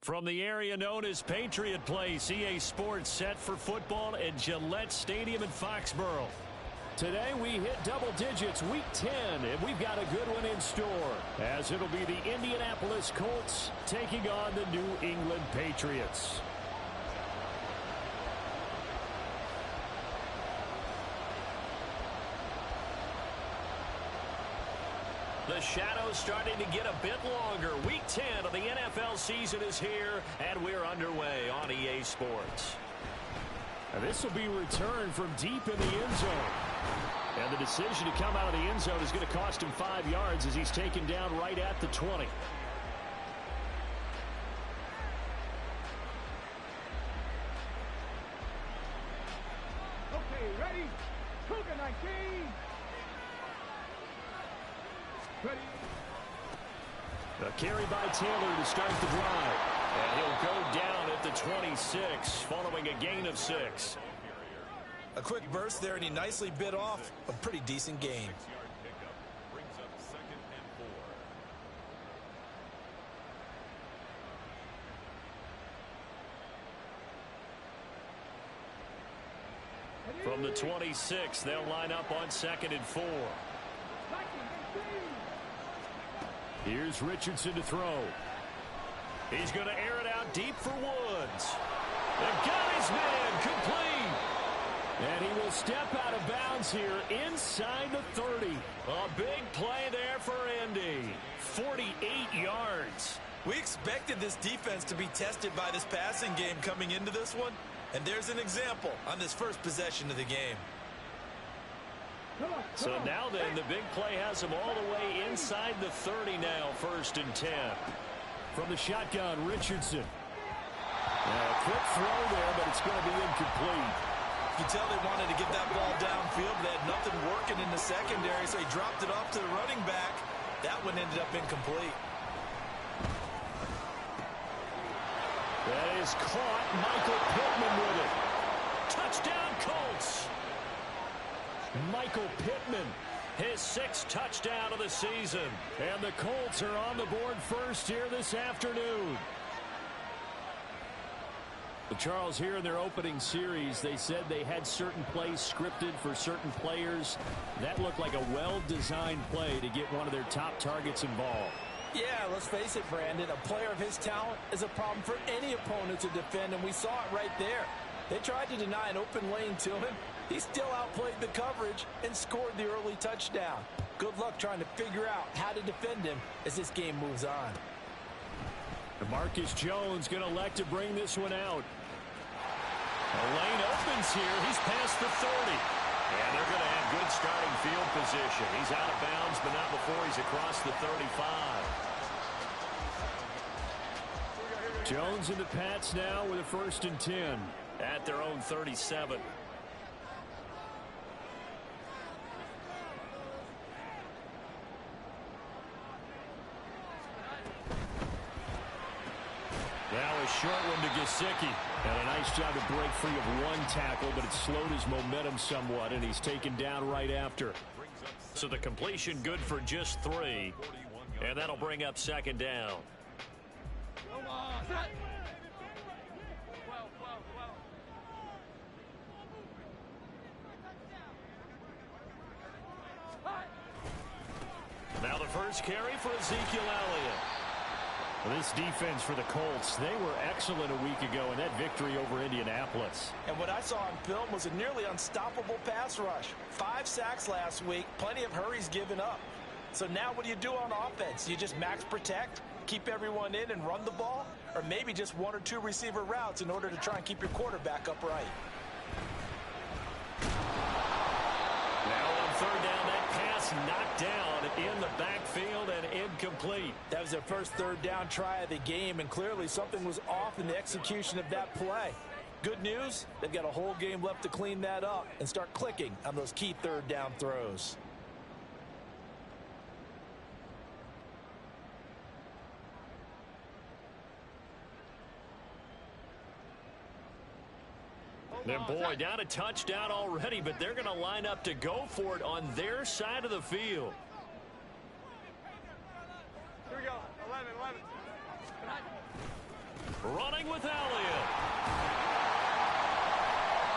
From the area known as Patriot Place, EA Sports set for football at Gillette Stadium in Foxborough. Today we hit double digits, Week 10, and we've got a good one in store, as it'll be the Indianapolis Colts taking on the New England Patriots. The shadow's starting to get a bit longer. Week 10 of the NFL season is here, and we're underway on EA Sports. And this will be returned from deep in the end zone. And the decision to come out of the end zone is going to cost him 5 yards as he's taken down right at the 20. Okay, ready? Cougar 19. Ready. A carry by Taylor to start the drive. And he'll go down at the 26 following a gain of 6. A quick burst there, and he nicely bit off a pretty decent gain. From the 26, they'll line up on 2nd and 4. Here's Richardson to throw. He's going to air it out deep for Woods. And got his man complete. And he will step out of bounds here inside the 30. A big play there for Indy. 48 yards. We expected this defense to be tested by this passing game coming into this one. And there's an example on this first possession of the game. So now then, the big play has him all the way inside the 30 now, 1st and 10. From the shotgun, Richardson. A quick throw there, but it's going to be incomplete. You can tell they wanted to get that ball downfield. They had nothing working in the secondary, so he dropped it off to the running back. That one ended up incomplete. That is caught. Michael Pittman with it. Touchdown, Colts. Michael Pittman, his 6th touchdown of the season. And the Colts are on the board first here this afternoon. Charles, here in their opening series, they said they had certain plays scripted for certain players. That looked like a well-designed play to get one of their top targets involved. Yeah, let's face it, Brandon. A player of his talent is a problem for any opponent to defend, and we saw it right there. They tried to deny an open lane to him. He still outplayed the coverage and scored the early touchdown. Good luck trying to figure out how to defend him as this game moves on. Marcus Jones going to elect to bring this one out. The lane opens here. He's past the 30. And they're going to have good starting field position. He's out of bounds, but not before he's across the 35. Jones and the Pats now with a 1st and 10 at their own 37. Now a short one to Gesicki. And a nice job to break free of one tackle, but it slowed his momentum somewhat, and he's taken down right after. So the completion good for just 3. And that'll bring up 2nd down. Now the first carry for Ezekiel Elliott. This defense for the Colts, they were excellent a week ago in that victory over Indianapolis. And what I saw on film was a nearly unstoppable pass rush. 5 sacks last week, plenty of hurries given up. So now what do you do on offense? You just max protect, keep everyone in and run the ball? Or maybe just 1 or 2 receiver routes in order to try and keep your quarterback upright? Now on 3rd down, that pass knocked down in the backfield and incomplete. That was their first 3rd down try of the game, and clearly something was off in the execution of that play. Good news, they've got a whole game left to clean that up and start clicking on those key 3rd down throws. And boy, down a touchdown already, but they're going to line up to go for it on their side of the field. Here we go. 11. Running with Elliott.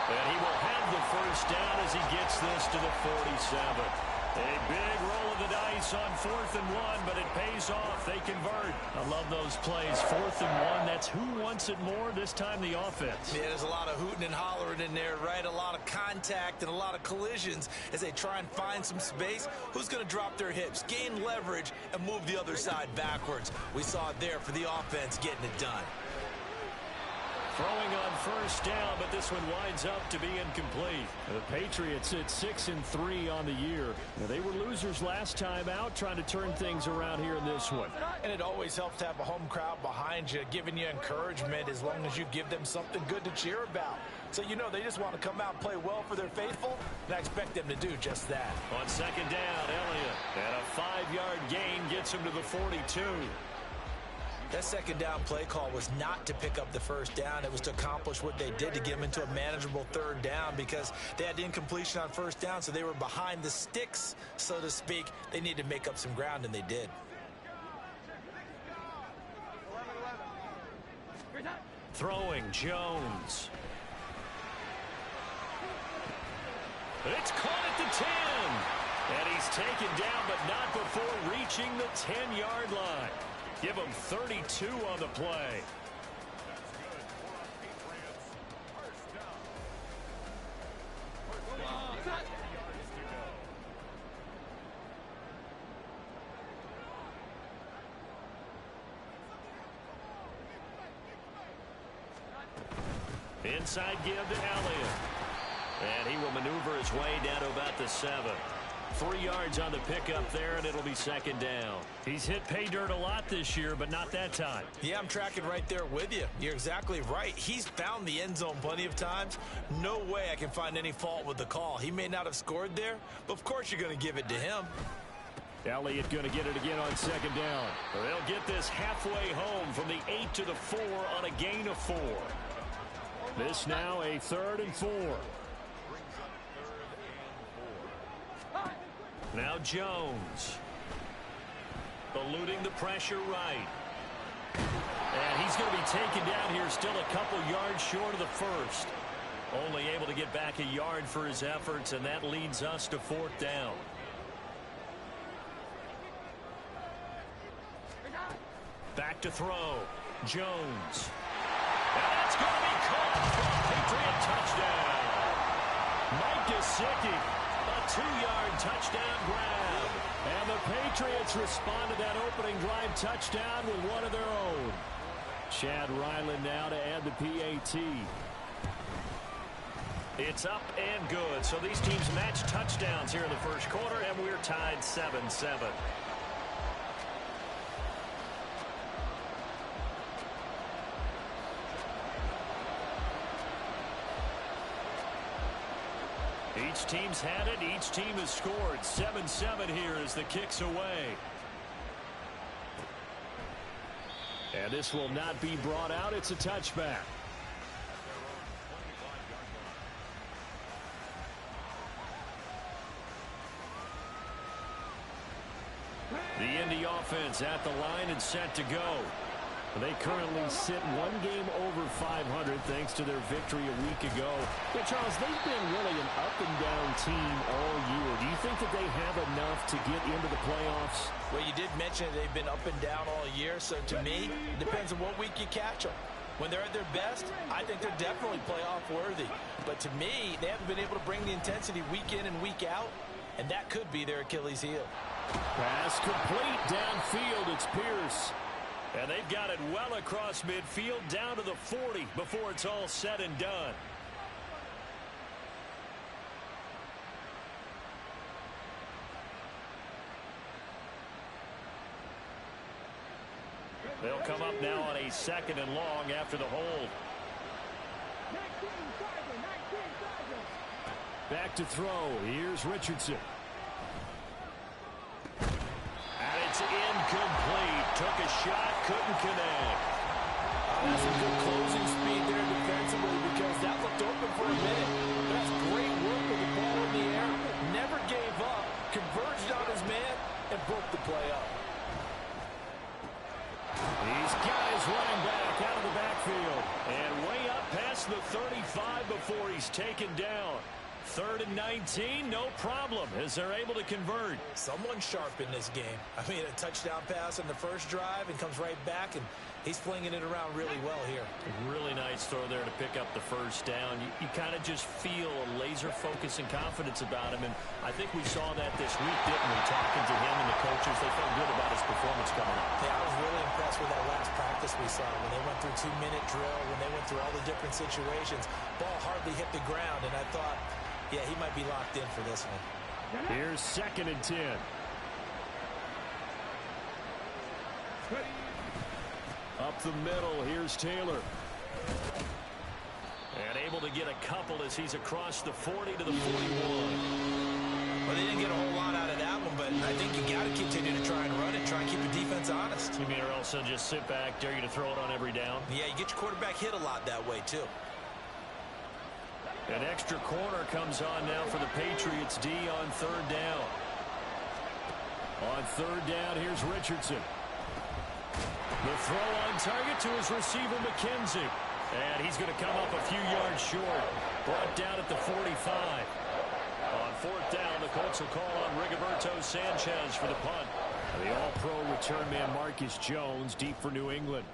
And he will have the first down as he gets this to the 47. A big roll of the dice on 4th and 1, but it pays off. They convert. I love those plays. 4th and 1, that's who wants it more, this time the offense. Yeah, there's a lot of hooting and hollering in there, right? A lot of contact and a lot of collisions as they try and find some space. Who's going to drop their hips, gain leverage, and move the other side backwards? We saw it there for the offense getting it done. Throwing on first down, but this one winds up to be incomplete. The Patriots at 6-3 on the year. Now, they were losers last time out, trying to turn things around here in this one. And it always helps to have a home crowd behind you, giving you encouragement as long as you give them something good to cheer about. So, you know, they just want to come out and play well for their faithful, and I expect them to do just that. On second down, Elliott. And a 5-yard gain gets him to the 42. That second down play call was not to pick up the first down. It was to accomplish what they did to get them into a manageable 3rd down because they had incompletion on first down, so they were behind the sticks, so to speak. They needed to make up some ground, and they did. Throwing Jones. It's caught at the 10. And he's taken down, but not before reaching the 10-yard line. Give him 32 on the play. Inside give to Elliott. And he will maneuver his way down to about the 7. 3 yards on the pickup there, and it'll be second down. He's hit pay dirt a lot this year, but not that time. Yeah, I'm tracking right there with you. You're exactly right. He's found the end zone plenty of times. No way I can find any fault with the call. He may not have scored there, but of course you're going to give it to him. Elliott going to get it again on second down. They'll get this halfway home from the 8 to the 4 on a gain of 4. This now a 3rd and 4. Now Jones. Eluding the pressure right. And he's going to be taken down here still a couple yards short of the first. Only able to get back a yard for his efforts, and that leads us to 4th down. Back to throw. Jones. And that's going to be caught for a Patriot touchdown. Mike Gesicki. A 2-yard touchdown grab. And the Patriots respond to that opening drive touchdown with one of their own. Chad Ryland now to add the PAT. It's up and good. So these teams match touchdowns here in the first quarter, and we're tied 7-7. Each team's had it. Each team has scored. 7-7 here as the kick's away. And this will not be brought out. It's a touchback. The Indy offense at the line and set to go. They currently sit 1 game over 500 thanks to their victory a week ago. But Charles, they've been really an up-and-down team all year. Do you think that they have enough to get into the playoffs? Well, you did mention they've been up and down all year, so to me, it depends on what week you catch them. When they're at their best, I think they're definitely playoff worthy. But to me, they haven't been able to bring the intensity week in and week out, and that could be their Achilles heel. Pass complete downfield. It's Pierce. And they've got it well across midfield down to the 40 before it's all said and done. They'll come up now on a 2nd and long after the hold. Back to throw. Here's Richardson. And it's incomplete. Took a shot, couldn't connect. That's some good closing speed there defensively because that looked open for a minute. That's great work with the ball in the air. Never gave up, converged on his man, and broke the play up. He's got his across the 35 before he's taken down. 3rd and 19, no problem, as they're able to convert. Someone sharp in this game. I mean, a touchdown pass on the first drive and comes right back, and he's flinging it around really well here. Really nice throw there to pick up the first down. You kind of just feel a laser focus and confidence about him, and I think we saw that this week, didn't we? Talking to him and the coaches, they felt good about his performance coming up. Yeah, I was really impressed with that last practice we saw when they went through 2-minute drill, when they went through all the different situations. Ball hardly hit the ground, and I thought, yeah, he might be locked in for this one. Here's 2nd and 10. Up the middle, here's Taylor. And able to get a couple as he's across the 40 to the 41. Well, they didn't get a whole lot out of that one, but I think you got to continue to try and run it, try and keep the defense honest. You mean or else they'll just sit back, dare you to throw it on every down? Yeah, you get your quarterback hit a lot that way, too. An extra corner comes on now for the Patriots D on 3rd down. On 3rd down, here's Richardson. The throw on target to his receiver, McKenzie. And he's going to come up a few yards short. Brought down at the 45. On 4th down, the Colts will call on Rigoberto Sanchez for the punt. The all-pro return man Marcus Jones deep for New England.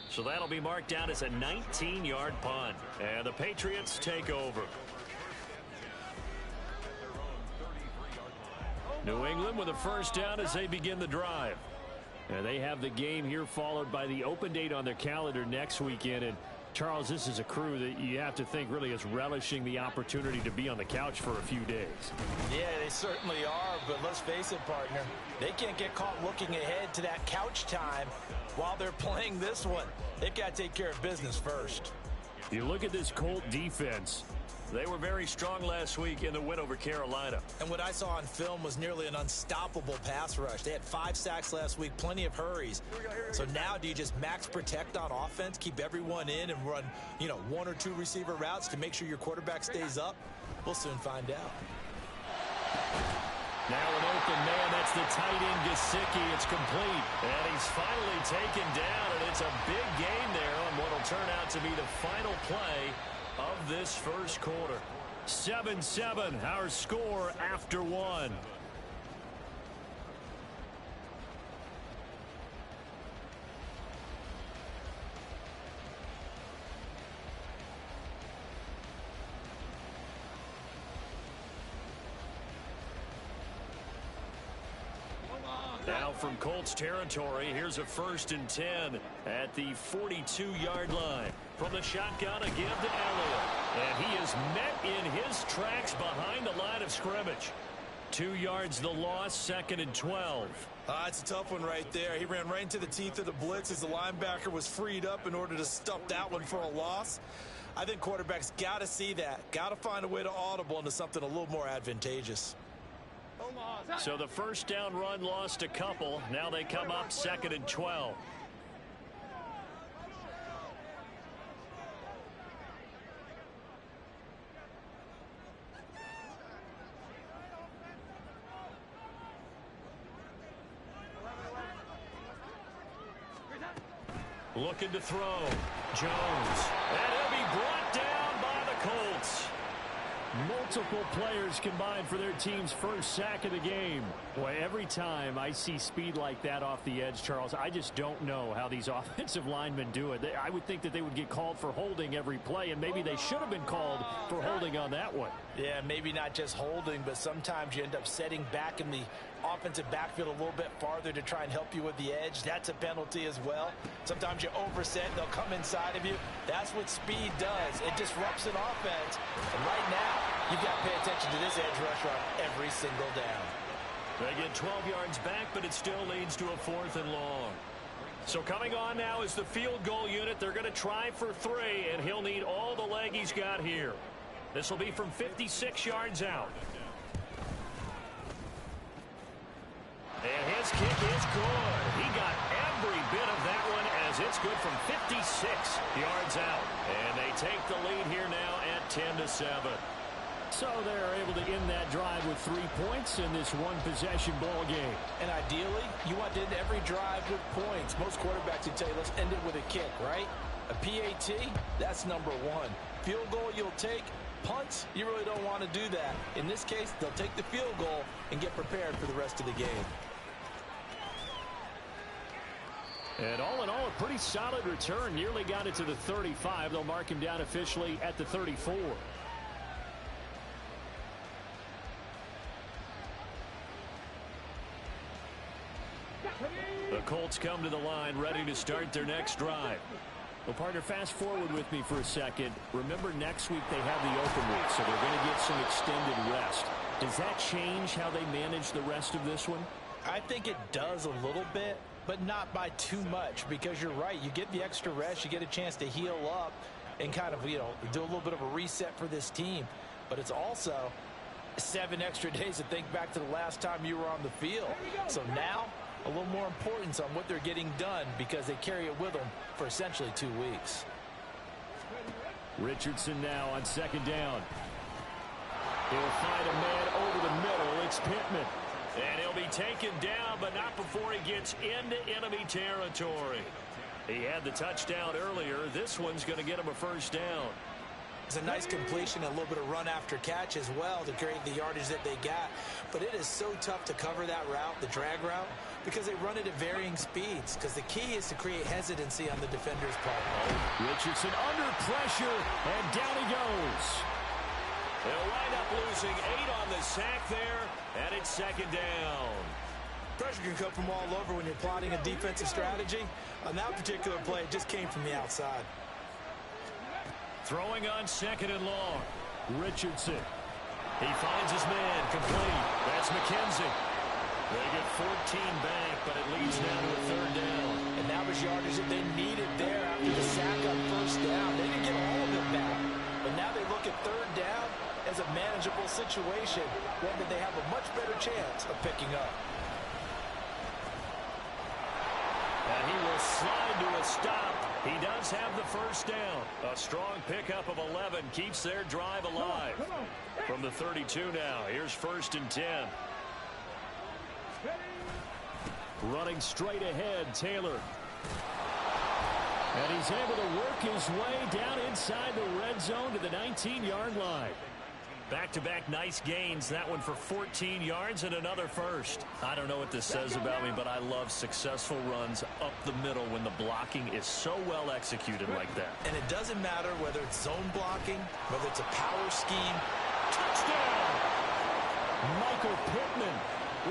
So that'll be marked down as a 19-yard punt. And the Patriots take over. New England with a first down as they begin the drive. And they have the game here followed by the open date on their calendar next weekend. And Charles, this is a crew that you have to think really is relishing the opportunity to be on the couch for a few days. Yeah, they certainly are, but let's face it, partner. They can't get caught looking ahead to that couch time while they're playing this one. They've got to take care of business first. You look at this Colt defense. They were very strong last week in the win over Carolina. And what I saw on film was nearly an unstoppable pass rush. They had 5 sacks last week, plenty of hurries. So now do you just max protect on offense, keep everyone in and run, 1 or 2 receiver routes to make sure your quarterback stays up? We'll soon find out. Now an open man, that's the tight end Gesicki. It's complete. And he's finally taken down, and it's a big gain there on what will turn out to be the final play of this first quarter. 7-7, our score after 1. Now from Colts territory, here's a 1st and 10 at the 42-yard line. From the shotgun, a give to Elliott. And he is met in his tracks behind the line of scrimmage. 2 yards the loss, 2nd and 12. It's a tough one right there. He ran right into the teeth of the blitz as the linebacker was freed up in order to stuff that one for a loss. I think quarterbacks got to see that. Got to find a way to audible into something a little more advantageous. So the first down run lost a couple. Now they come up 2nd and 12. Looking to throw. Jones. And he'll be brought down by the Colts. Multiple players combined for their team's first sack of the game. Boy, every time I see speed like that off the edge, Charles, I just don't know how these offensive linemen do it. I would think that they would get called for holding every play, and maybe they should have been called for holding on that one. Yeah, maybe not just holding, but sometimes you end up setting back in the offensive backfield a little bit farther to try and help you with the edge. That's a penalty as well. Sometimes you overset, they'll come inside of you. That's what speed does. It disrupts an offense. And right now, you've got to pay attention to this edge rusher on every single down. They get 12 yards back, but it still leads to a 4th and long. So coming on now is the field goal unit. They're going to try for 3, and he'll need all the leg he's got here. This will be from 56 yards out. And his kick is good. He got every bit of that one as it's good from 56 yards out. And they take the lead here now at 10-7. So they're able to end that drive with 3 points in this one-possession ball game. And ideally, You want to end every drive with points. Most quarterbacks would tell you, let's end it with a kick, right? A PAT, that's number one. Field goal you'll take. Punts, you really don't want to do that. In this case, they'll take the field goal and get prepared for the rest of the game. And all in all, a pretty solid return. Nearly got it to the 35. They'll mark him down officially at the 34. The Colts come to the line, ready to start their next drive. Well, partner, fast forward with me for a second. Remember, next week they have the open week, so they're going to get some extended rest. Does that change how they manage the rest of this one? I think it does a little bit, but not by too much, because you're right. You get the extra rest, you get a chance to heal up and kind of, do a little bit of a reset for this team. But it's also 7 extra days to think back to the last time you were on the field. So now, a little more importance on what they're getting done because they carry it with them for essentially 2 weeks. Richardson now on second down. He'll find a man over the middle. It's Pittman. And he'll be taken down, but not before he gets into enemy territory. He had the touchdown earlier. This one's going to get him a first down. It's a nice completion, a little bit of run after catch as well to create the yardage that they got. But it is so tough to cover that route, the drag route, because they run it at varying speeds. Because the key is to create hesitancy on the defender's part. Richardson under pressure, and down he goes. They'll wind up losing 8 on the sack there, and it's second down. Pressure can come from all over when you're plotting a defensive strategy. On that particular play, it just came from the outside. Throwing on second and long. Richardson. He finds his man complete. That's McKenzie. They get 14 back, but it leads down to a third down. And that was yardage that they needed there after the sack on first down. They didn't get all of it back. But now they look at third down as a manageable situation, one that they have a much better chance of picking up. And he will slide to a stop. He does have the first down. A strong pickup of 11 keeps their drive alive. From the 32 now, here's first and 10. Running straight ahead, Taylor. And he's able to work his way down inside the red zone to the 19-yard line. Back-to-back nice gains. That one for 14 yards and another first. I don't know what this says about me, but I love successful runs up the middle when the blocking is so well executed like that. And it doesn't matter whether it's zone blocking, whether it's a power scheme. Touchdown! Michael Pittman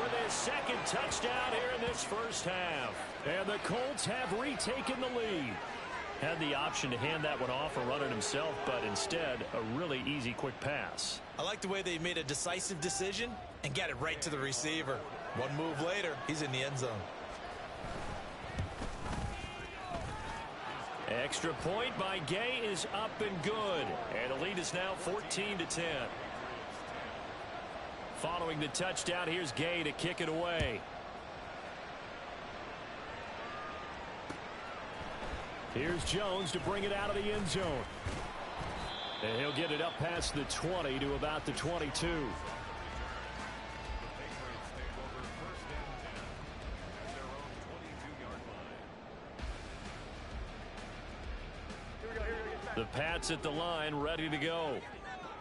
with his second touchdown here in this first half. And the Colts have retaken the lead. Had the option to hand that one off or run it himself, but instead, a really easy, quick pass. I like the way they made a decisive decision and got it right to the receiver. One move later, he's in the end zone. Extra point by Gay is up and good. And the lead is now 14-10. Following the touchdown, here's Gay to kick it away. Here's Jones to bring it out of the end zone. And he'll get it up past the 20 to about the 22. The Pats at the line, ready to go.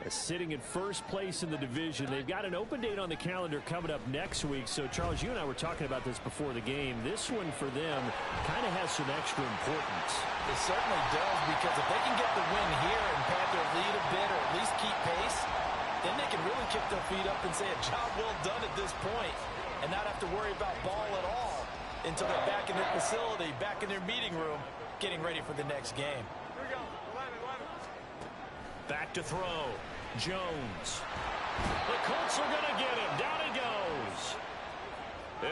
Sitting in first place in the division. They've got an open date on the calendar coming up next week. So, Charles, you and I were talking about this before the game. This one for them kind of has some extra importance. It certainly does, because if they can get the win here and pad their lead a bit or at least keep pace, then they can really kick their feet up and say a job well done at this point and not have to worry about ball at all until they're back in their facility, back in their meeting room, getting ready for the next game. Back to throw. Jones. The Colts are going to get him. Down he goes.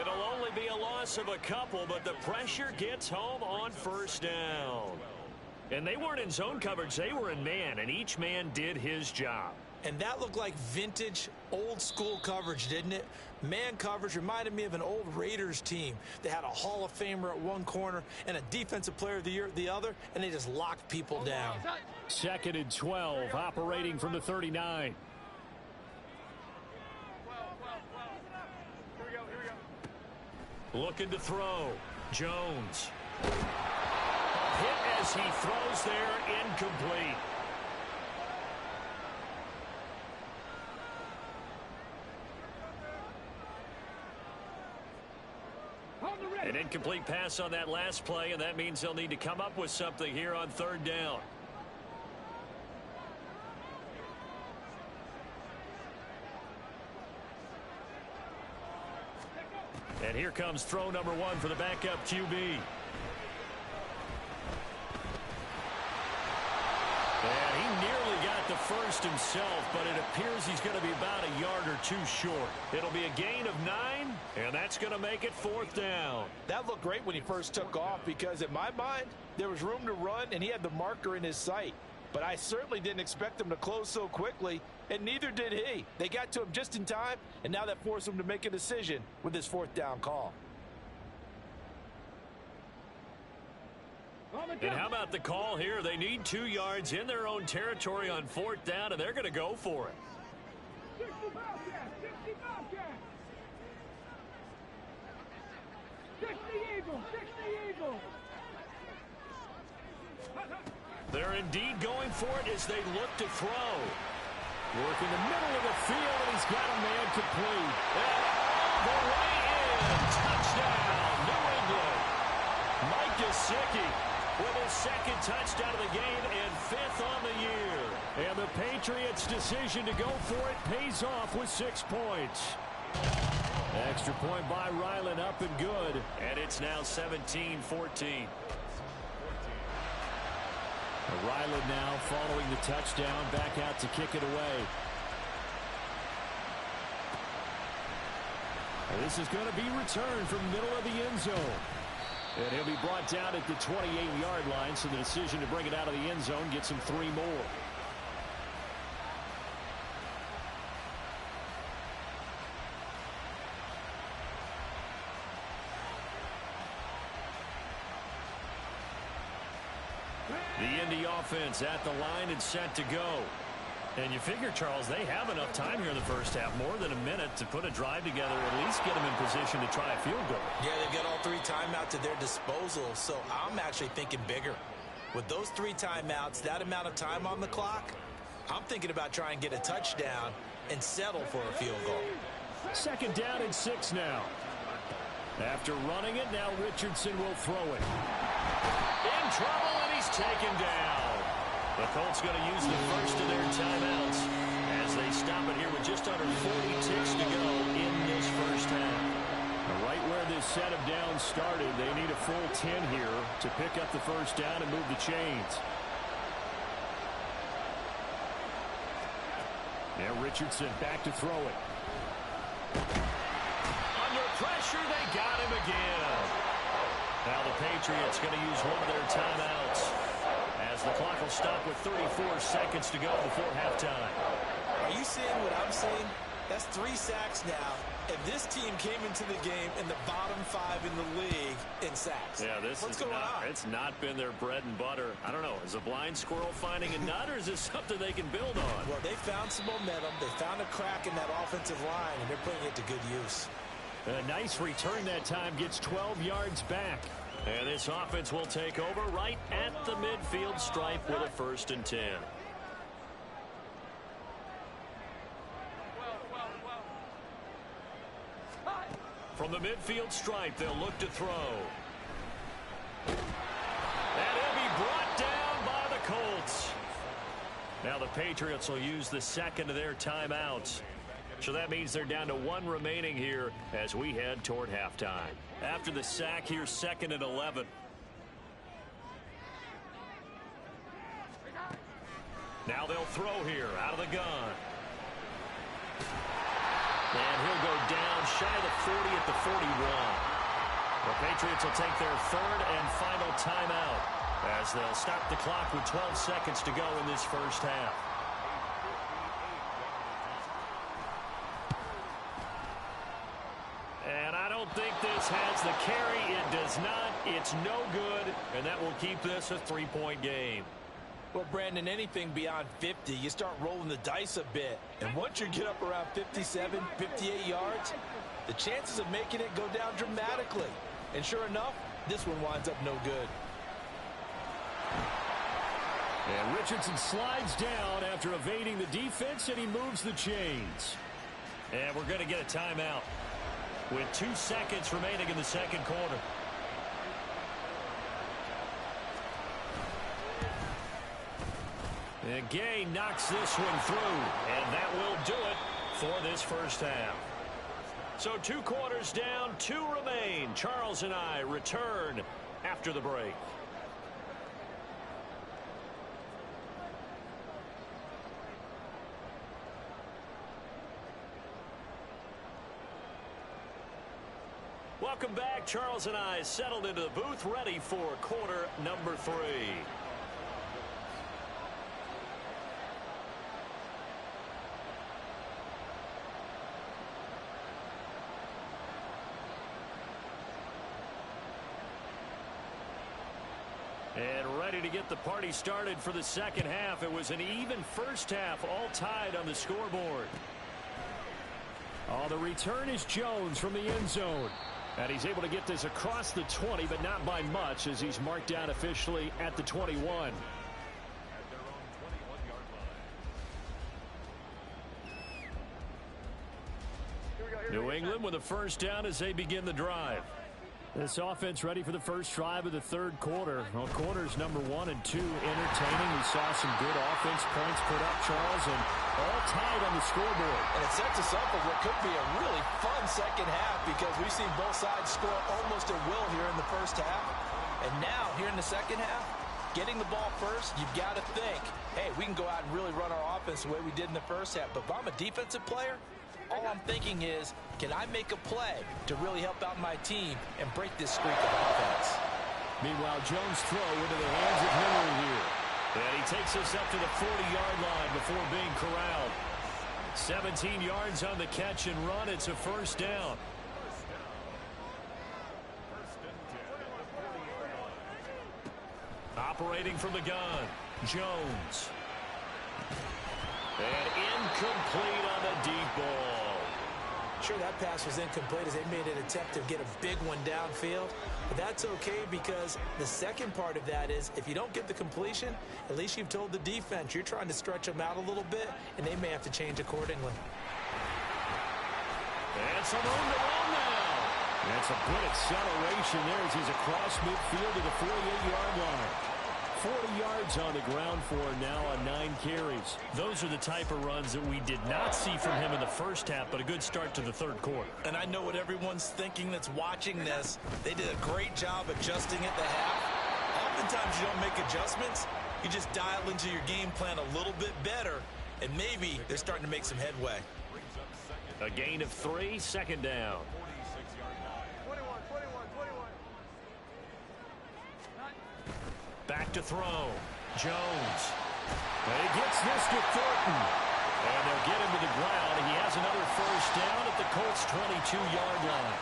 It'll only be a loss of a couple, but the pressure gets home on first down. And they weren't in zone coverage. They were in man, and each man did his job. And that looked like vintage, old-school coverage, didn't it? Man coverage reminded me of an old Raiders team. They had a Hall of Famer at one corner and a Defensive Player of the Year at the other, and they just locked people down. Second and 12, operating from the 39. Looking to throw. Jones. Hit as he throws there, incomplete. An incomplete pass on that last play, and that means they'll need to come up with something here on third down. And here comes throw number 1 for the backup QB. And he nearly got the first himself, but it appears he's going to be about a yard or two short. It'll be a gain of 9, and that's going to make it 4th down. That looked great when he first took off because, in my mind, there was room to run, and he had the marker in his sight. But I certainly didn't expect him to close so quickly, and neither did he. They got to him just in time, and now that forced him to make a decision with his 4th down call. And how about the call here? They need 2 yards in their own territory on 4th down, and they're going to go for it. 60 Bobcats, 60 Bobcats. 60 Eagles, 60 Eagles. They're indeed going for it as they look to throw. Working the middle of the field, and he's got a man complete. And the way in. Touchdown, New England. Mike Gesicki with his 2nd touchdown of the game and 5th on the year. And the Patriots' decision to go for it pays off with 6 points. Extra point by Ryland, up and good. And it's now 17-14. Ryland now following the touchdown, back out to kick it away. And this is going to be returned from middle of the end zone. And he'll be brought down at the 28-yard line, so the decision to bring it out of the end zone gets him 3 more. The Indy offense at the line and set to go. And you figure, Charles, they have enough time here in the first half, more than a minute, to put a drive together, at least get them in position to try a field goal. Yeah, they've got all 3 timeouts at their disposal, so I'm actually thinking bigger. With those 3 timeouts, that amount of time on the clock, I'm thinking about trying to get a touchdown and settle for a field goal. 2nd down and 6 now. After running it, now Richardson will throw it. In trouble, and he's taken down. The Colts going to use the first of their timeouts as they stop it here with just under 40 ticks to go in this first half. Right where this set of downs started, they need a full 10 here to pick up the first down and move the chains. Now Richardson back to throw it. Under pressure, they got him again. Now the Patriots going to use one of their timeouts as the clock will stop with 34 seconds to go before halftime. Are you seeing what I'm seeing? That's 3 sacks now. And this team came into the game in the bottom 5 in the league in sacks. Yeah, What's going on? It's not been their bread and butter. I don't know. Is a blind squirrel finding a nut, or is this something they can build on? Well, they found some momentum. They found a crack in that offensive line, and they're putting it to good use. A nice return that time, gets 12 yards back. And this offense will take over right at the midfield stripe with a 1st and 10. From the midfield stripe, they'll look to throw. And he'll be brought down by the Colts. Now the Patriots will use the 2nd of their timeouts. So that means they're down to 1 remaining here as we head toward halftime. After the sack, here's 2nd and 11. Now they'll throw here out of the gun. And he'll go down shy of the 40 at the 41. The Patriots will take their 3rd and final timeout as they'll stop the clock with 12 seconds to go in this first half. And I don't think this has the carry. It does not. It's no good. And that will keep this a 3-point game. Well, Brandon, anything beyond 50, you start rolling the dice a bit. And once you get up around 57, 58 yards, the chances of making it go down dramatically. And sure enough, this one winds up no good. And Richardson slides down after evading the defense, and he moves the chains. And we're going to get a timeout with 2 seconds remaining in the second quarter. And Gay knocks this one through, and that will do it for this first half. So 2 quarters down, 2 remain. Charles and I return after the break. Welcome back. Charles and I settled into the booth, ready for quarter number 3. And ready to get the party started for the second half. It was an even first half, all tied on the scoreboard. The return is Jones from the end zone. And he's able to get this across the 20, but not by much, as he's marked down officially at the 21. New England with a first down as they begin the drive. This offense ready for the first drive of the third quarter. Well, quarters number 1 and 2 entertaining. We saw some good offense points put up, Charles, and all tied on the scoreboard. And it sets us up for what could be a really fun second half, because we've seen both sides score almost at will here in the first half. And now, here in the second half, getting the ball first, you've got to think, hey, we can go out and really run our offense the way we did in the first half. But if I'm a defensive player, all I'm thinking is, can I make a play to really help out my team and break this streak of offense? Meanwhile, Jones' throw into the hands of Henry here. And he takes us up to the 40-yard line before being corralled. 17 yards on the catch and run. It's a first down. Operating from the gun, Jones. And incomplete on the deep ball. Sure, that pass was incomplete as they made an attempt to get a big one downfield. But that's okay, because the second part of that is, if you don't get the completion, at least you've told the defense you're trying to stretch them out a little bit, and they may have to change accordingly. And some room to run now. That's a good acceleration there as he's across midfield to the 48-yard line. 40 yards on the ground for now on 9 carries. Those are the type of runs that we did not see from him in the first half, but a good start to the third quarter. And I know what everyone's thinking that's watching this. They did a great job adjusting at the half. Oftentimes you don't make adjustments. You just dial into your game plan a little bit better, and maybe they're starting to make some headway. A gain of 3, second down. Back to throw. Jones. And he gets this to Thornton. And they'll get him to the ground. He has another first down at the Colts' 22-yard line.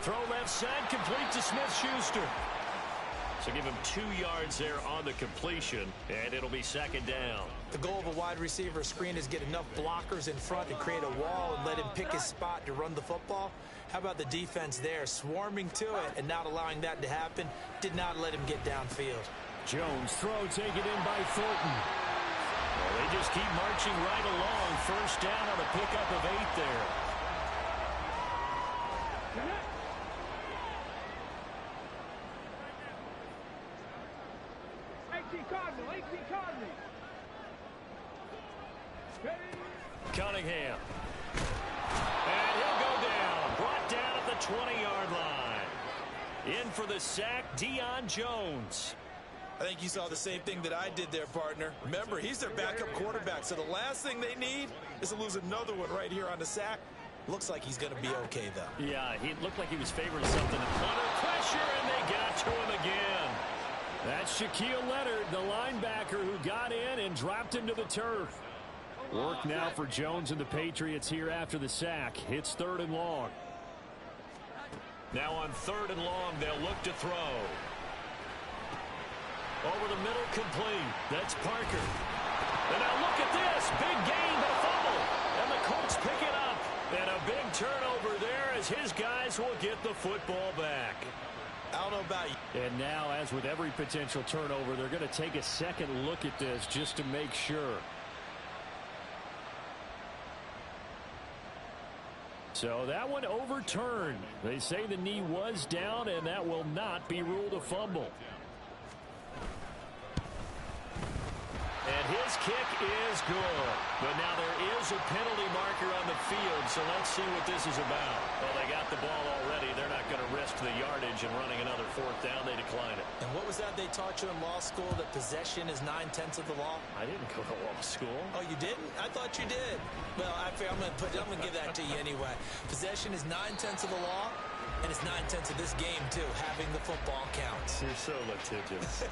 Throw left side, complete to Smith-Schuster. So give him 2 yards there on the completion, and it'll be second down. The goal of a wide receiver screen is get enough blockers in front to create a wall and let him pick his spot to run the football. How about the defense there, swarming to it and not allowing that to happen? Did not let him get downfield. Jones throw taken in by Thornton. Well, they just keep marching right along. First down on a pickup of 8 there. 18 Cardinal, 18 Cardinal. Cunningham. And he'll go down. Brought down at the 20-yard line. In for the sack, Deion Jones. I think you saw the same thing that I did there, partner. Remember, he's their backup quarterback, so the last thing they need is to lose another one right here on the sack. Looks like he's going to be okay, though. Yeah, he looked like he was favoring something. Under pressure, and they got to him again. That's Shaquille Leonard, the linebacker who got in and dropped him to the turf. Work now for Jones and the Patriots here after the sack. It's 3rd and long. Now on 3rd and long, they'll look to throw. Over the middle, complete. That's Parker. And now look at this. Big gain, but a fumble. And the Colts pick it up. And a big turnover there as his guys will get the football back. I don't know about you. And now, as with every potential turnover, they're going to take a second look at this just to make sure. So that one overturned. They say the knee was down, and that will not be ruled a fumble. And his kick is good. But now there is a penalty marker on the field, so let's see what this is about. Well, they got the ball already. They're not going to risk the yardage and running another 4th down. They decline it. And what was that they taught you in law school, that possession is 9/10 of the law? I didn't go to law school. Oh, you didn't? I thought you did. Well, I'm going to give that to you anyway. Possession is 9/10 of the law, and it's 9/10 of this game, too. Having the football counts. You're so litigious.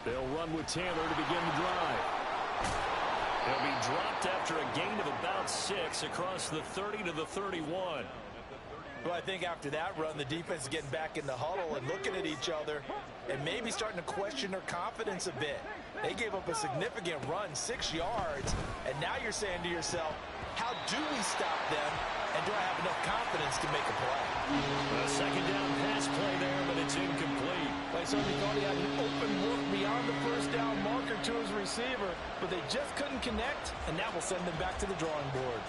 They'll run with Taylor to begin the drive. He'll be dropped after a gain of about 6 across the 30 to the 31. Well, I think after that run, the defense is getting back in the huddle and looking at each other and maybe starting to question their confidence a bit. They gave up a significant run, 6 yards, and now you're saying to yourself, how do we stop them, and do I have enough confidence to make a play? A 2nd down pass play there, but it's incomplete. Like somebody thought he had an open look beyond the 1st down marker to his receiver, but they just couldn't connect, and that will send them back to the drawing board.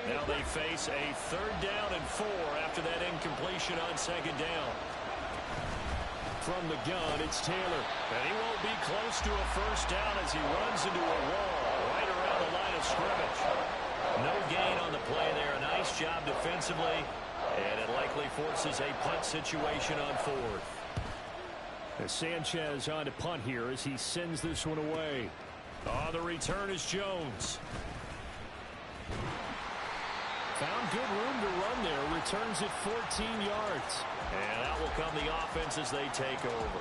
Now they face a 3rd down and 4 after that incompletion on 2nd down. From the gun, it's Taylor. And he won't be close to a 1st down as he runs into a wall right around the line of scrimmage. No gain on the play there. A nice job defensively, and it likely forces a punt situation on 4th. As Sanchez on to punt here as he sends this one away. On the return is Jones. Found good room to run there. Returns it 14 yards. And out will come the offense as they take over.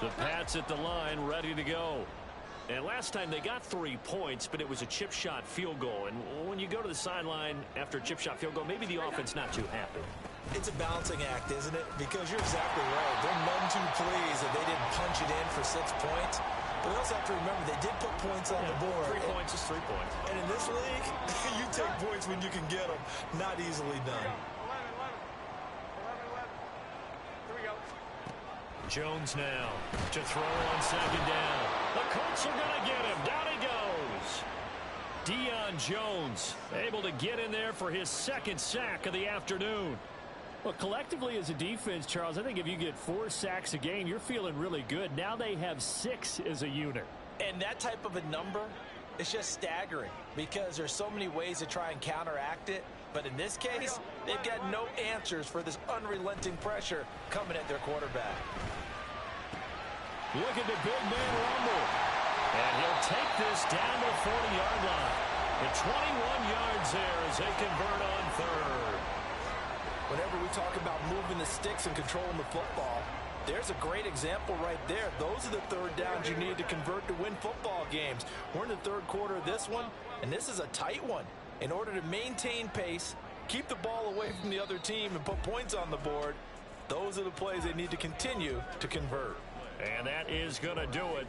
The Pats at the line, ready to go. And last time they got 3 points, but it was a chip shot field goal. And when you go to the sideline after a chip shot field goal, maybe the offense not too happy. It's a balancing act, isn't it? Because you're exactly right. They're none too pleased that they didn't punch it in for 6 points. But we also have to remember they did put points on the board. 3 points is 3 points. And in this league, you take points when you can get them. Not easily done. Jones now to throw on 2nd down. The Colts are going to get him. Down he goes. Deion Jones able to get in there for his 2nd sack of the afternoon. Well, collectively as a defense, Charles, I think if you get 4 sacks a game, you're feeling really good. Now they have 6 as a unit. And that type of a number is just staggering because there's so many ways to try and counteract it. But in this case, they've got no answers for this unrelenting pressure coming at their quarterback. Look at the big man rumble. And he'll take this down to the 40-yard line. And 21 yards there as they convert on 3rd. Whenever we talk about moving the sticks and controlling the football, there's a great example right there. Those are the 3rd downs you need to convert to win football games. We're in the 3rd quarter of this one, and this is a tight one. In order to maintain pace, keep the ball away from the other team, and put points on the board, those are the plays they need to continue to convert. And that is going to do it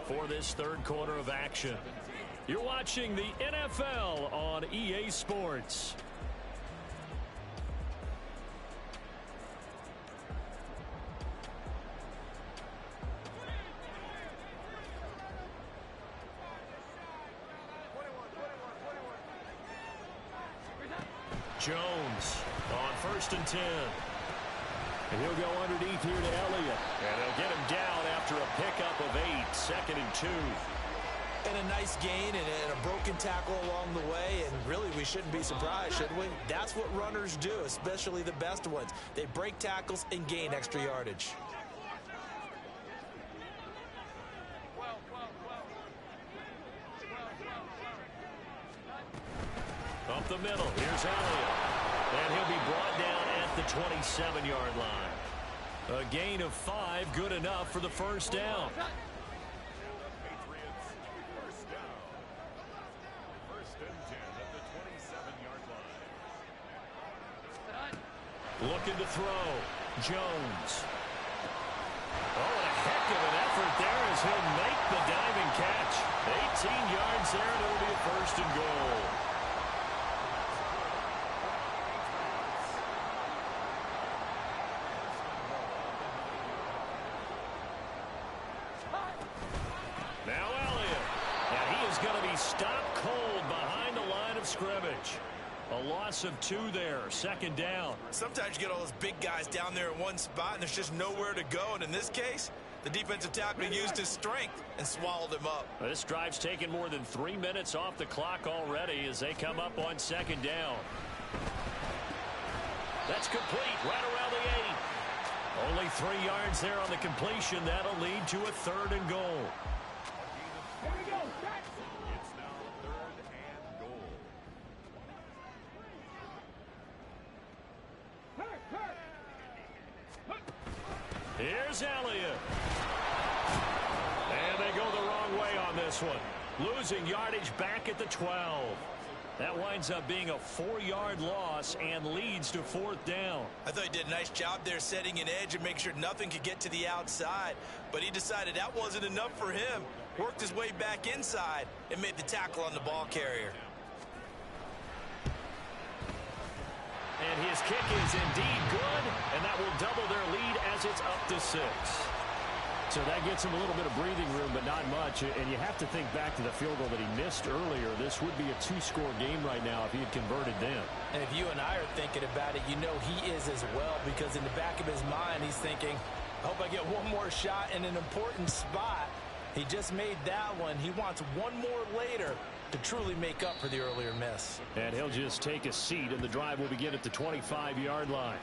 for this 3rd quarter of action. You're watching the NFL on EA Sports. Jones on 1st and 10. And he'll go underneath here to Elliott. And they'll get him down after a pickup of 8, 2nd and 2. And a nice gain and a broken tackle along the way. And really, we shouldn't be surprised, should we? That's what runners do, especially the best ones. They break tackles and gain extra yardage. up the middle. Here's Elliott. And he'll be brought down at the 27-yard line. A gain of 5, good enough for the first down. Looking to throw. Jones. Oh, and a heck of an effort there as he'll make the diving catch. 18 yards there, and it'll be a first and goal. Now Elliott. And he is going to be stopped cold behind the line of scrimmage. A loss of 2 there, second down. Sometimes you get all those big guys down there in one spot, and there's just nowhere to go. And in this case, the defensive tackle used his strength and swallowed him up. This drive's taken more than 3 minutes off the clock already as they come up on second down. That's complete right around the 8. Only 3 yards there on the completion. That'll lead to a third and goal. Here we go. It's now 3rd and goal. Here's Elliott. And they go the wrong way on this one. Losing yardage back at the 12. That winds up being a 4-yard loss and leads to 4th down. I thought he did a nice job there setting an edge and make sure nothing could get to the outside. But he decided that wasn't enough for him. Worked his way back inside and made the tackle on the ball carrier. And his kick is indeed good, and that will double their lead as it's up to 6. So that gets him a little bit of breathing room, but not much. And you have to think back to the field goal that he missed earlier. This would be a 2-score game right now if he had converted then. And if you and I are thinking about it, you know he is as well, because in the back of his mind, he's thinking, I hope I get one more shot in an important spot. He just made that one. He wants one more later to truly make up for the earlier miss. And he'll just take a seat, and the drive will begin at the 25-yard line.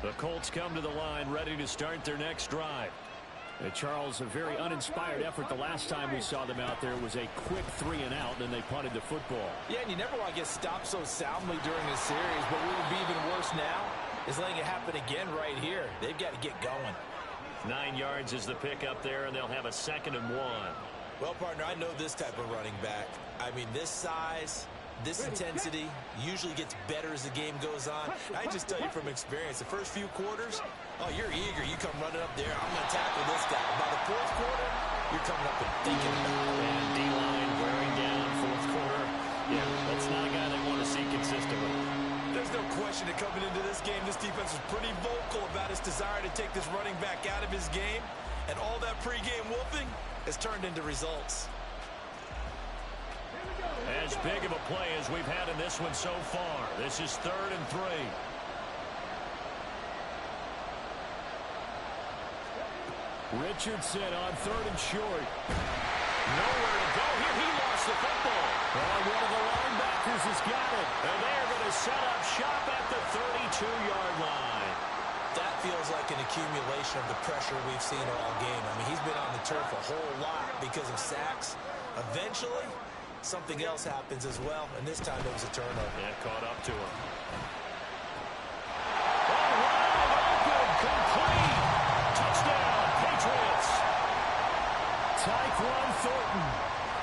The Colts come to the line ready to start their next drive. Charles, a very uninspired effort the last time we saw them out there. It was a quick 3-and-out, and they punted the football. Yeah, and you never want to get stopped so soundly during a series, but what would be even worse now is letting it happen again right here. They've got to get going. 9 yards is the pickup there, and they'll have a 2nd and 1. Well, partner, I know this type of running back. I mean, this size, this intensity usually gets better as the game goes on. I just tell you from experience, the first few quarters, oh, you're eager. You come running up there. I'm going to tackle this guy. By the 4th quarter, you're coming up and thinking about it. And D-line wearing down 4th quarter. Yeah, that's not a guy they want to see consistently. There's no question that coming into this game, this defense was pretty vocal about its desire to take this running back out of his game. And all that pregame whooping has turned into results. As big of a play as we've had in this one so far. This is 3rd and 3. Richardson on 3rd and short. Nowhere to go here. He lost the football. And one of the linebackers has got it. And they're going to set up shop at the 32-yard line. That feels like an accumulation of the pressure we've seen all game. I mean, he's been on the turf a whole lot because of sacks. Eventually, something else happens as well, and this time it was a turnover. Yeah, caught up to him. Oh, wide open, complete. Touchdown, Patriots. Tyquan Thornton.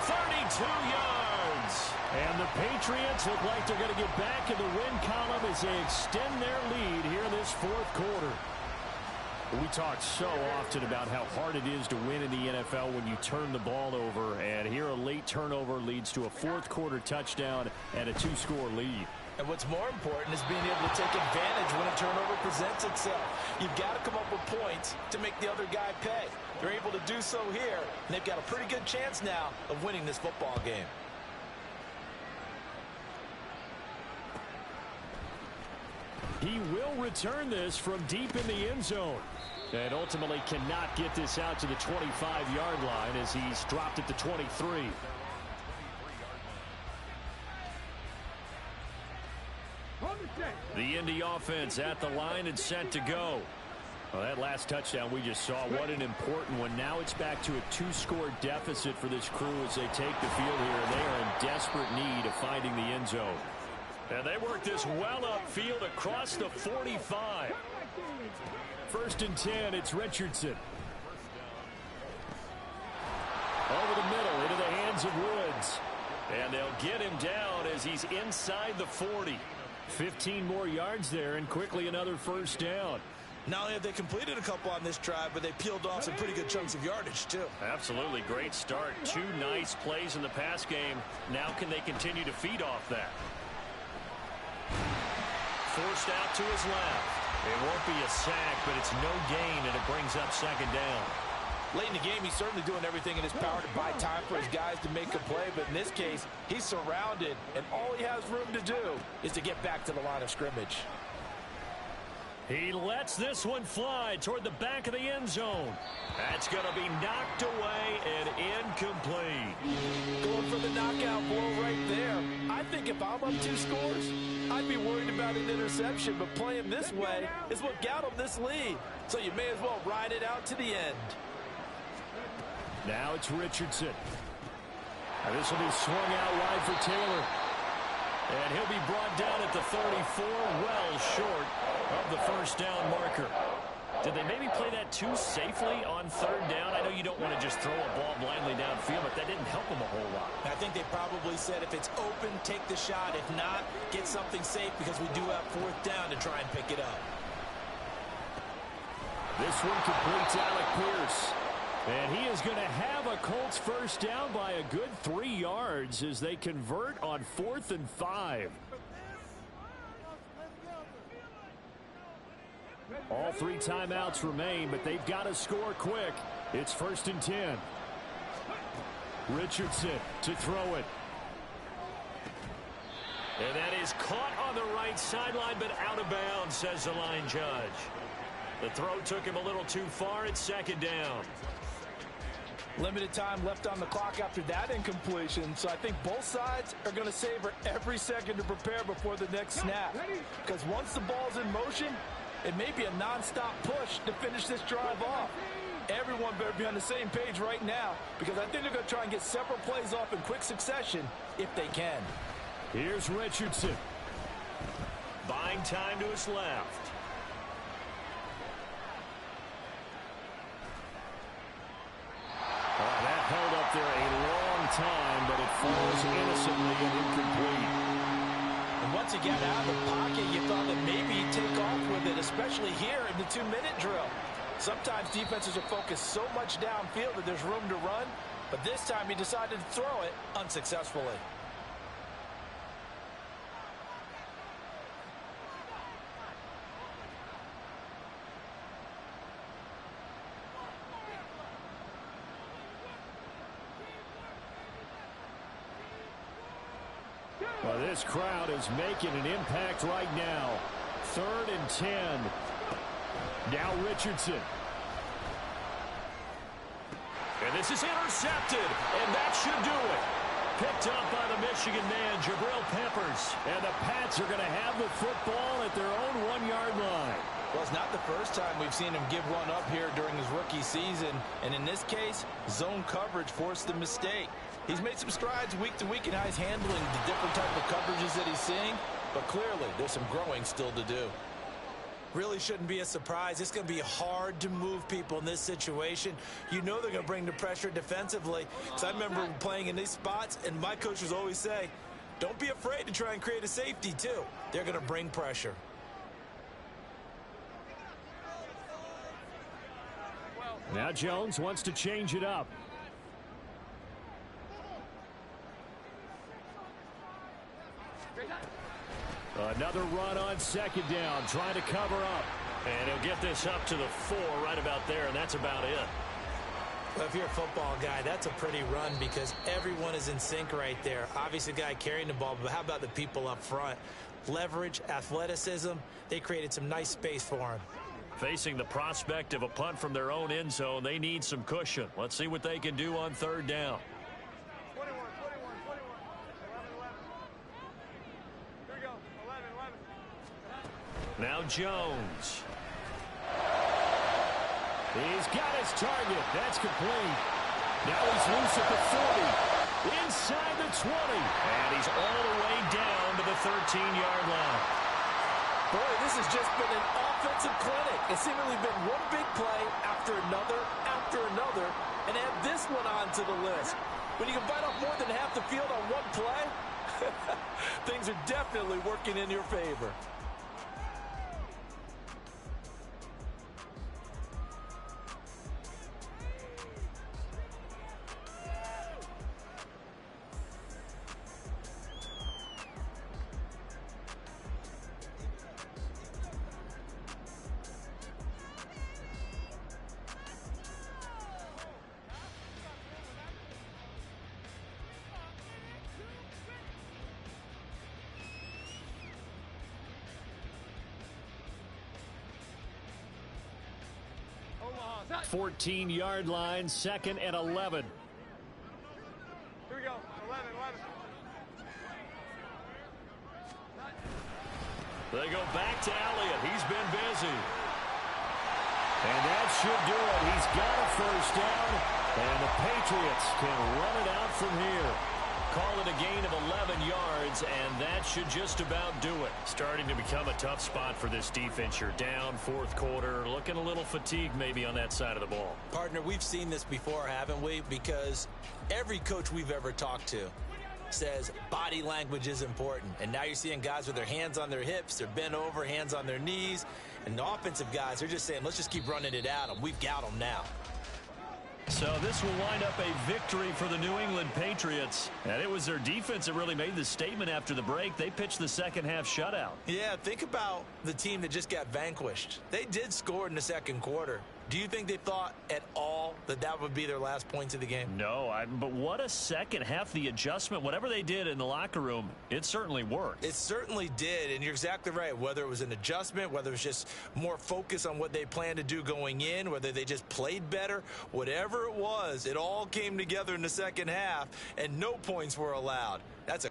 32 yards. And the Patriots look like they're going to get back in the win column as they extend their lead here in this 4th quarter. We talk so often about how hard it is to win in the NFL when you turn the ball over. And here a late turnover leads to a 4th quarter touchdown and a 2-score lead. And what's more important is being able to take advantage when a turnover presents itself. You've got to come up with points to make the other guy pay. They're able to do so here, and they've got a pretty good chance now of winning this football game. He will return this from deep in the end zone. And ultimately cannot get this out to the 25-yard line as he's dropped at the 23. The Indy offense at the line and set to go. Well, that last touchdown we just saw, what an important one. Now it's back to a 2-score deficit for this crew as they take the field here. They are in desperate need of finding the end zone. And they work this well upfield across the 45. 1st and 10, it's Richardson. Over the middle, into the hands of Woods. And they'll get him down as he's inside the 40. 15 more yards there, and quickly another 1st down. Not only have they completed a couple on this drive, but they peeled off some pretty good chunks of yardage, too. Absolutely great start. 2 nice plays in the pass game. Now can they continue to feed off that? Forced out to his left. It won't be a sack, but it's no gain, and it brings up 2nd down. Late in the game, he's certainly doing everything in his power to buy time for his guys to make a play, but in this case, he's surrounded, and all he has room to do is to get back to the line of scrimmage. He lets this one fly toward the back of the end zone. That's going to be knocked away and incomplete. Going for the knockout blow right there. I think if I'm up 2 scores, I'd be worried about an interception, but playing this way is what got him this lead. So you may as well ride it out to the end. Now it's Richardson. And this will be swung out wide for Taylor. And he'll be brought down at the 34, well short of the 1st down marker. Did they maybe play that too safely on 3rd down? I know you don't want to just throw a ball blindly downfield, but that didn't help them a whole lot. I think they probably said if it's open, take the shot. If not, get something safe because we do have 4th down to try and pick it up. This one completes Alec Pierce. And he is going to have a Colts 1st down by a good 3 yards as they convert on 4th and 5. All 3 timeouts remain, but they've got to score quick. It's 1st and 10. Richardson to throw it. And that is caught on the right sideline, but out of bounds, says the line judge. The throw took him a little too far. It's 2nd down. Limited time left on the clock after that incompletion, so I think both sides are going to savor every second to prepare before the next snap. Because once the ball's in motion, it may be a non-stop push to finish this drive off. Everyone better be on the same page right now, because I think they're going to try and get several plays off in quick succession if they can. Here's Richardson. Buying time to his left. That held up there a long time, but it falls innocently and incomplete. And once he got out of the pocket, you thought that maybe he'd take off with it, especially here in the 2-minute drill. Sometimes defenses are focused so much downfield that there's room to run, but this time he decided to throw it unsuccessfully. Well, this crowd is making an impact right now. 3rd and 10. Now Richardson. And this is intercepted, and that should do it. Picked up by the Michigan man, Jabril Peppers. And the Pats are going to have the football at their own 1-yard line. Well, it's not the first time we've seen him give one up here during his rookie season. And in this case, zone coverage forced the mistake. He's made some strides week to week in how he's handling the different type of coverages that he's seeing. But clearly, there's some growing still to do. Really shouldn't be a surprise. It's going to be hard to move people in this situation. You know they're going to bring the pressure defensively. So I remember playing in these spots, and my coaches always say, don't be afraid to try and create a safety, too. They're going to bring pressure. Now Jones wants to change it up. Another run on 2nd down, trying to cover up. And he'll get this up to the 4 right about there, and that's about it. Well, if you're a football guy, that's a pretty run because everyone is in sync right there. Obviously, the guy carrying the ball, but how about the people up front? Leverage, athleticism, they created some nice space for him. Facing the prospect of a punt from their own end zone, they need some cushion. Let's see what they can do on 3rd down. 21, 21, 21, 11, 11. Here we go, 11, 11. Now Jones. He's got his target. That's complete. Now he's loose at the 40. Inside the 20. And he's all the way down to the 13-yard line. Boy, this has just been an offensive clinic. It's seemingly been one big play after another, and add this one onto the list. When you can bite off more than half the field on one play, things are definitely working in your favor. Omaha. 14-yard line, 2nd and 11. Here we go. 11. They go back to Elliott. He's been busy. And that should do it. He's got a first down. And the Patriots can run it out from here. Call it a gain of 11 yards, and that should just about do it. Starting to become a tough spot for this defense. You're down, 4th quarter, looking a little fatigued maybe on that side of the ball. Partner, we've seen this before, haven't we? Because every coach we've ever talked to says body language is important. And now you're seeing guys with their hands on their hips, they're bent over, hands on their knees. And the offensive guys, they're just saying, let's just keep running it at them. We've got them now. So this will wind up a victory for the New England Patriots. And it was their defense that really made the statement after the break. They pitched the second half shutout. Yeah, think about the team that just got vanquished. They did score in the 2nd quarter. Do you think they thought at all that that would be their last points of the game? No, but what a second half. The adjustment, whatever they did in the locker room, it certainly worked. It certainly did, and you're exactly right. Whether it was an adjustment, whether it was just more focus on what they planned to do going in, whether they just played better, whatever it was, it all came together in the second half, and no points were allowed. That's a